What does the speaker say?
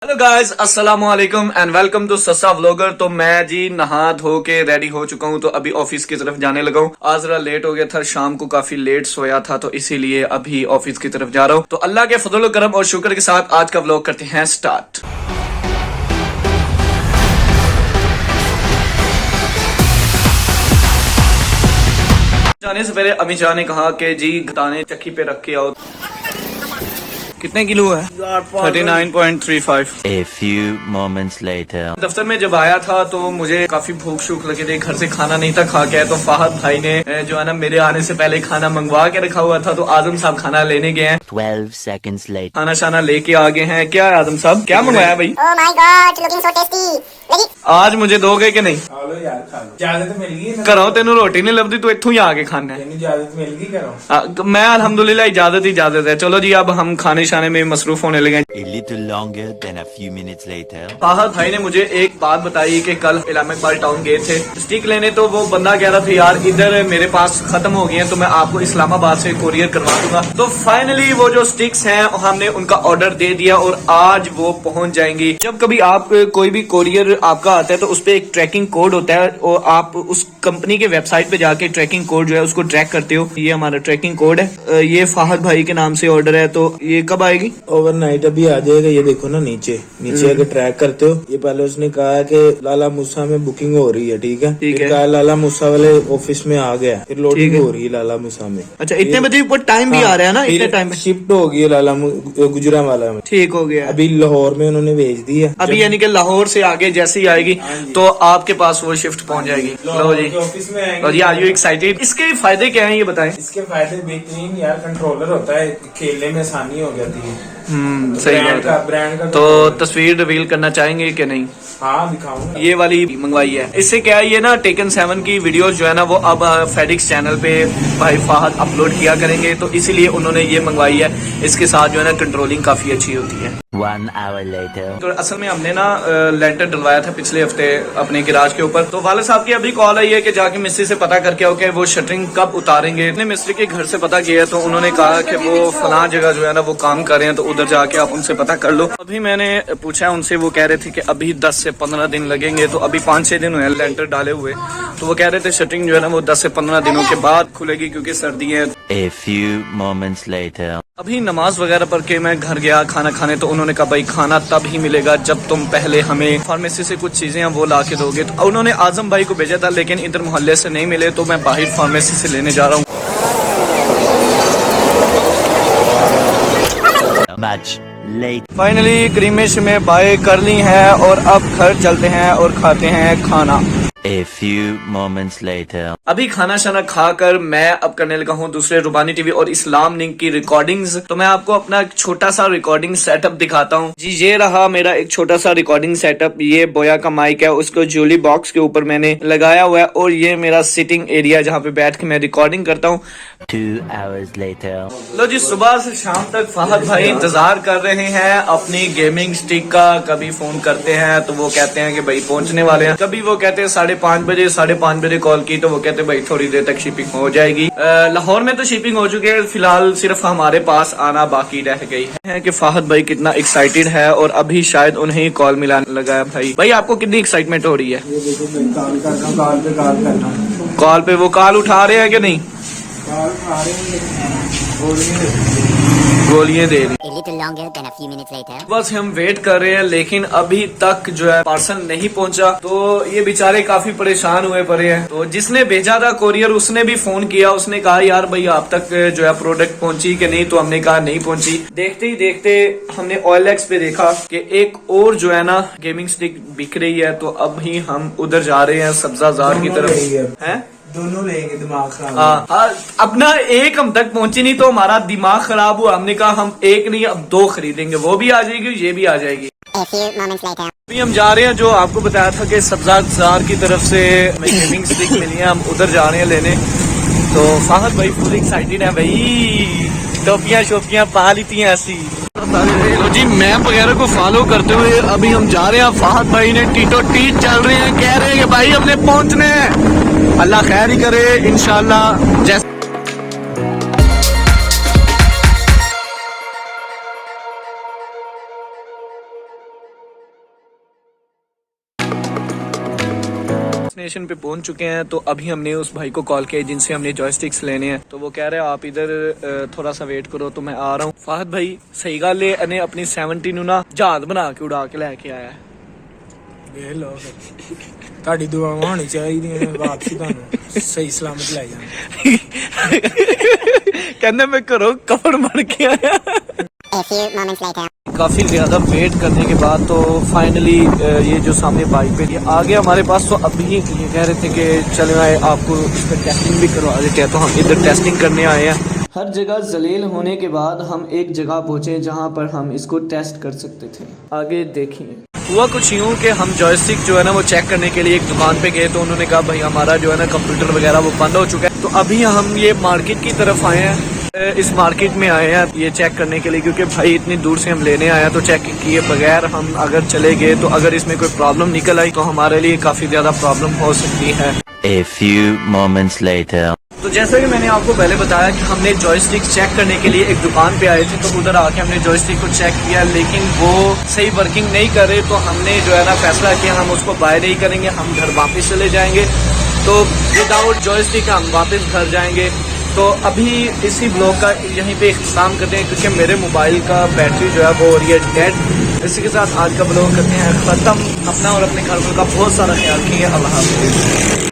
Hello guys, अस्सलाम वालेकुम and welcome to सस्ता व्लॉगर। तो मैं जी नहा धो के रेडी हो चुका हूँ, तो अभी ऑफिस की तरफ जाने लगा हूँ। आज जरा लेट हो गया था, शाम को काफी लेट सोया था, तो इसीलिए अभी ऑफिस की तरफ जा रहा हूँ। तो अल्लाह के फजल करम और शुक्र के साथ आज का व्लॉग करते हैं स्टार्ट। जाने से पहले अमित शाह ने कहा कि जी दाने चक्की पे रख के आओ। कितने किलो है? 39.35। A few moments later. दफ्तर में जब आया था तो मुझे काफी भूख शूख लगी थी, घर से खाना नहीं था खा के, तो फाहद भाई ने जो है ना मेरे आने से पहले खाना मंगवा के रखा हुआ था। तो आजम साहब खाना लेने गए हैं। 12 seconds later. खाना शाना लेके आ गए हैं। क्या है आजम साहब, क्या मंगवाया भाई? Oh my God, looking so tasty. आज मुझे दोगे कि नहीं? खा लो यार, खा लो। इजाजत मिल गई ना? करो तेनू रोटी नहीं लभदी, तू इत्थों ही आके खाना है। तेनू इजाजत मिल गई, करो। मैं अल्हम्दुलिल्लाह इजाजत है। चलो जी, अब हम खाने शाने में मसरूफ होने लगे। A little longer than a few minutes later. Fahad भाई ने मुझे एक बात बताई कि कल इलामा इकबाल टाउन गए थे स्टिक लेने, तो वो बंदा कह रहा था यार इधर मेरे पास खत्म हो गए हैं, तो मैं आपको इस्लामाबाद से कोरियर करवा दूंगा। तो फाइनली वो जो स्टिक्स हैं हमने उनका ऑर्डर दे दिया और आज वो पहुंच जाएंगी। जब कभी आप कोई भी कोरियर आपका आता है तो उस पे एक ट्रैकिंग कोड होता है और आप उस कंपनी के वेबसाइट पे जाके ट्रैकिंग कोड जो है उसको ट्रैक करते हो। ये हमारा ट्रैकिंग कोड है, ये फाहद भाई के नाम से ऑर्डर है। तो ये कब आएगी? ओवरनाइट अभी आ जाएगा। ये देखो ना, नीचे अगर ट्रैक करते हो, ये पहले उसने कहा कि लाला मूसा में बुकिंग हो रही है, ठीक है। ठीक फिर है। कहा लाला मूसा वाले ऑफिस में आ गया, फिर लोडिंग हो रही है लाला मूसा में। अच्छा, इतने बजे ऊपर टाइम भी आ रहा है ना, इतने टाइम में शिफ्ट हो गई है गुजरांवाला में। ठीक हो गया। अभी लाहौर में उन्होंने भेज दी है। अभी यानी कि लाहौर से आगे जैसे ही आएगी तो आपके पास वो शिफ्ट पहुंच जाएगी। लो जी, ऑफिस में लो जी, आर यू एक्साइटेड? इसके फायदे क्या हैं ये बताएं। इसके फायदे बेहतरीन यार, कंट्रोलर होता है, खेलने में आसानी हो जाती है। सही बात है। ब्रांड का तो तस्वीर रिवील करना चाहेंगे कि नहीं? हाँ, दिखाऊंगा। ये वाली मंगवाई है। इससे क्या है, ये ना टेकन 7 की वीडियोस जो है ना वो अब फेडिक्स चैनल पे भाई फाहद अपलोड किया करेंगे, तो इसीलिए उन्होंने ये मंगवाई है। इसके साथ जो है ना कंट्रोलिंग काफी अच्छी होती है। 1 hour later. तो असल में हमने ना लेंटर डलवाया था पिछले हफ्ते अपने गिराज के ऊपर। तो वाले साहब की अभी कॉल आई है कि जाके मिस्त्री से पता करके आओ कि वो शटरिंग कब उतारेंगे। अपने मिस्त्री के घर से पता किया तो उन्होंने कहा कि वो फलां जगह जो है ना वो काम कर रहे हैं, तो उधर जाके आप उनसे पता कर लो। अभी मैंने पूछा उनसे, वो कह रहे थे कि अभी 10 से 15 दिन लगेंगे। तो अभी 5-6 दिन हुए लेंटर डाले हुए, तो वो कह रहे थे शटरिंग जो है ना वो 10 से 15 दिनों के बाद खुलेगी क्योंकि सर्दी है। A few moments later. अभी नमाज वगैरह पढ़ के मैं घर गया खाना खाने, तो उन्होंने कहा भाई खाना तब ही मिलेगा जब तुम पहले हमें फार्मेसी से कुछ चीजें वो ला के दोगे। तो उन्होंने आजम भाई को भेजा था, लेकिन इधर मोहल्ले से नहीं मिले, तो मैं बाहर फार्मेसी से लेने जा रहा हूँ। Much later. फाइनली क्रीमिश में बाय कर ली है और अब घर चलते हैं और खाते हैं खाना। A few moments later. अभी खाना शाना खाकर मैं अब करने लगा हूँ दूसरे रुबानी टीवी और इस्लाम लिंक की रिकॉर्डिंग्स। तो मैं आपको अपना एक छोटा सा रिकॉर्डिंग सेटअप दिखाता हूँ जी। ये रहा मेरा एक छोटा सा रिकॉर्डिंग सेटअप। ये बोया का माइक है, उसको जूली बॉक्स के ऊपर मैंने लगाया हुआ है, और ये मेरा सिटिंग एरिया जहाँ पे बैठ के मैं रिकॉर्डिंग करता हूँ। 2 hours later. लो जी, सुबह से शाम तक फाहद भाई इंतजार कर रहे हैं अपनी गेमिंग स्टिक का। कभी फोन करते हैं तो वो कहते हैं कि भाई पहुंचने वाले हैं, कभी वो कहते हैं 5:30 बजे कॉल की तो वो कहते हैं भाई थोड़ी देर तक शिपिंग हो जाएगी। लाहौर में तो शिपिंग हो चुकी है, फिलहाल सिर्फ हमारे पास आना बाकी रह गई है। कि फाहद भाई कितना एक्साइटेड है और अभी शायद उन्हें कॉल मिलाने लगा है। भाई आपको कितनी एक्साइटमेंट हो रही है? कॉल पे वो कॉल उठा रहे हैं कि नहीं? गोलियां दे रही। A little longer than a few minutes later. बस हम वेट कर रहे हैं, लेकिन अभी तक जो है पार्सल नहीं पहुंचा। तो ये बेचारे काफी परेशान हुए पड़े हैं। तो जिसने भेजा था कोरियर उसने भी फोन किया, उसने कहा यार भाई आप तक जो है प्रोडक्ट पहुंची कि नहीं? तो हमने कहा नहीं पहुंची। देखते ही देखते हमने OLX पे देखा कि एक और जो है ना गेमिंग स्टिक बिक रही है। तो अभी हम उधर जा रहे हैं सब्जाजार की तरफ। है दोनों लेंगे, दिमाग खराब। हाँ, अपना एक हम तक पहुंची नहीं तो हमारा दिमाग खराब हुआ। हमने कहा हम एक नहीं अब 2 खरीदेंगे, वो भी आ जाएगी ये भी आ जाएगी। A few moments later. अभी हम जा रहे हैं, जो आपको बताया था कि सब्जार की तरफ से हमें गेमिंग स्टिक मिली है, हम उधर जा रहे हैं लेने। तो फाहद भाई फुल एक्साइटेड है भाई, टोपियां शोपियां पा ली थी ऐसी। तो जी मैप वगैरह को फॉलो करते हुए अभी हम जा रहे हैं। फाहद भाई ने टीटो टीट चल रहे हैं, कह रहे हैं कि भाई हमने पहुंचने हैं। अल्लाह खैर ही करे इंशाल्लाह। जैसे डेस्टिनेशन पे पहुंच चुके हैं। तो अभी हमने उस भाई को कॉल किया जिनसे हमने जॉयस्टिक्स लेने हैं, तो वो कह रहे हैं आप इधर थोड़ा सा वेट करो, तो मैं आ रहा हूँ। फाहद भाई सही गल है, इन्हें अपनी 70 ਨੂੰ ना जहाज बना के उड़ा के लेके आया है। ਵੇਖ ਲਓ ਤੁਹਾਡੀ ਦੁਆਵਾਂ ਹੋਣੀ ਚਾਹੀਦੀਆਂ ਨੇ, ਵਾਪਸੀ ਤੁਹਾਨੂੰ ਸਹੀ ਸਲਾਮਤ ਲੈ ਜਾਣ। कहने मैं करो कफन बन के आया। A few moments later. काफी ज्यादा वेट करने के बाद तो फाइनली ये जो सामने बाइक पे ये आ गया हमारे पास। तो अभी ये कह रहे थे कि चले आए आपको इस पर टेस्टिंग भी करवा देते हैं, तो हम इधर टेस्टिंग करने आए हैं। हर जगह जलील होने के बाद हम एक जगह पहुंचे जहां पर हम इसको टेस्ट कर सकते थे। आगे देखिए। हुआ कुछ यूँ कि हम जॉयस्टिक जो है ना वो चेक करने के लिए एक दुकान पे गए, तो उन्होंने कहा भाई हमारा जो है ना कंप्यूटर वगैरह वो बंद हो चुका है। तो अभी हम ये मार्केट की तरफ आए हैं, इस मार्केट में आए हैं ये चेक करने के लिए, क्योंकि भाई इतनी दूर से हम लेने आए हैं, तो चेक किए बगैर हम अगर चले गए तो अगर इसमें कोई प्रॉब्लम निकल आई तो हमारे लिए काफी ज्यादा प्रॉब्लम हो सकती है। A few moments later. तो जैसा कि मैंने आपको पहले बताया कि हमने जॉयस्टिक चेक करने के लिए एक दुकान पे आए थे, तो उधर आके हमने जॉयस्टिक को चेक किया, लेकिन वो सही वर्किंग नहीं कर रहे। तो हमने जो है ना फैसला किया हम उसको बाय नहीं करेंगे, हम घर वापस चले जाएंगे। तो विदाउट जॉयस्टिक हम वापस घर जाएंगे। तो अभी इसी ब्लॉग का यहीं पे इख्तिताम करते हैं, क्योंकि मेरे मोबाइल का बैटरी जो है वो हो रही है डेड। इसी के साथ आज का ब्लॉग करते हैं ख़त्म। अपना और अपने घर का बहुत सारा ख्याल रखिए। अल्लाह हाफ़िज़।